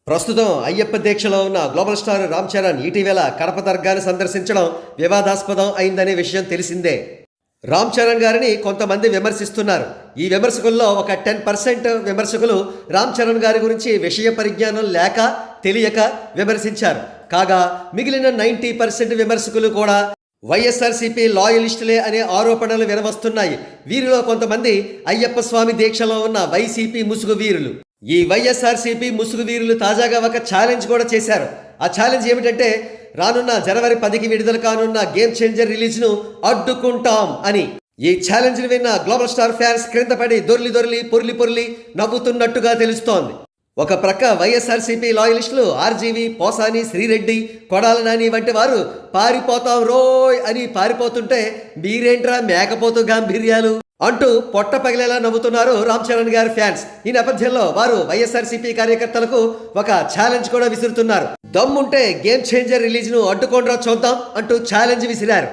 ప్రస్తుతం అయ్యప్ప దీక్షలో ఉన్న గ్లోబల్ స్టార్ రామ్ చరణ్ ఇటీవల కడప దర్గాను సందర్శించడం వివాదాస్పదం అయిందనే విషయం తెలిసిందే. రామ్ చరణ్ గారిని కొంతమంది విమర్శిస్తున్నారు. ఈ విమర్శకుల్లో ఒక 10% విమర్శకులు రామ్ చరణ్ గారి గురించి విషయ పరిజ్ఞానం లేక తెలియక విమర్శించారు. కాగా మిగిలిన 90% విమర్శకులు కూడా వైఎస్ఆర్సీపీ లాయలిస్టులే అనే ఆరోపణలు వినవస్తున్నాయి. వీరిలో కొంతమంది అయ్యప్ప స్వామి దీక్షలో ఉన్న వైసీపీ ముసుగు వీరులు. ఈ వైఎస్ఆర్సీపీ ముసుగు వీరులు తాజాగా ఒక ఛాలెంజ్ కూడా చేశారు. ఆ ఛాలెంజ్ ఏమిటంటే రానున్న జనవరి 10కి విడుదల కానున్న గేమ్ చేంజర్ రిలీజ్ను అడ్డుకుంటాం అని. ఈ ఛాలెంజ్ను విన్న గ్లోబల్ స్టార్ ఫ్యాన్స్ క్రింద పడి దొర్లి పొర్లి నవ్వుతున్నట్టుగా తెలుస్తోంది. ఒక ప్రక్క వైఎస్ఆర్సీపీ లాయలిస్టులు ఆర్జీవి, పోసాని, శ్రీరెడ్డి, కొడాల నాని వంటి వారు పారిపోతాం రోయ్ అని పారిపోతుంటే మీరేంట్రా మేకపోతు గాంభీర్యాలు అంటూ పొట్ట పగిలేలా నవ్వుతున్నారు రామ్ చరణ్ గారి ఫ్యాన్స్. ఈ నేపథ్యంలో వారు వైఎస్ఆర్సీపీ కార్యకర్తలకు ఒక ఛాలెంజ్ కూడా విసురుతున్నారు. దమ్ముంటే గేమ్ చేంజర్ రిలీజ్ ను అడ్డుకోండ్రా చూద్దాం అంటూ ఛాలెంజ్ విసిరారు.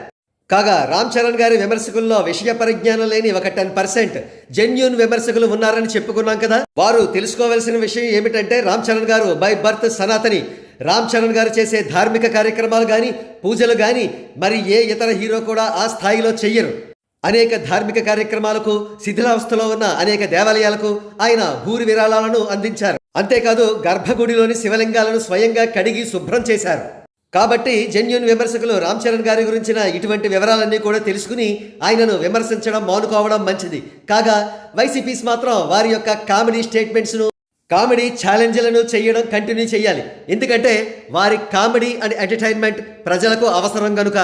కాగా రామ్ చరణ్ గారి విమర్శకుల్లో విషయ పరిజ్ఞానం లేని ఒక 10% జెన్యూన్ విమర్శకులు ఉన్నారని చెప్పుకున్నాం కదా. వారు తెలుసుకోవాల్సిన విషయం ఏమిటంటే రామ్ చరణ్ గారు బై బర్త్ సనాతని. రామ్ చరణ్ గారు చేసే ధార్మిక కార్యక్రమాలు కానీ పూజలు కానీ మరి ఏ ఇతర హీరో కూడా ఆ స్థాయిలో చెయ్యరు. అనేక ధార్మిక కార్యక్రమాలకు, శిథిలావస్థలో ఉన్న అనేక దేవాలయాలకు ఆయన భూరి విరాళాలను అందించారు. అంతేకాదు గర్భగుడిలోని శివలింగాలను స్వయంగా కడిగి శుభ్రం చేశారు. కాబట్టి జెన్యూన్ విమర్శకులు రామ్ చరణ్ గారి గురించిన ఇటువంటి వివరాలన్నీ కూడా తెలుసుకుని ఆయనను విమర్శించడం మానుకోవడం మంచిది. కాగా వైసీపీస్ మాత్రం వారి యొక్క కామెడీ స్టేట్మెంట్స్ను, కామెడీ ఛాలెంజ్లను చేయడం కంటిన్యూ చేయాలి. ఎందుకంటే వారి కామెడీ అండ్ ఎంటర్టైన్మెంట్ ప్రజలకు అవసరం గనుక.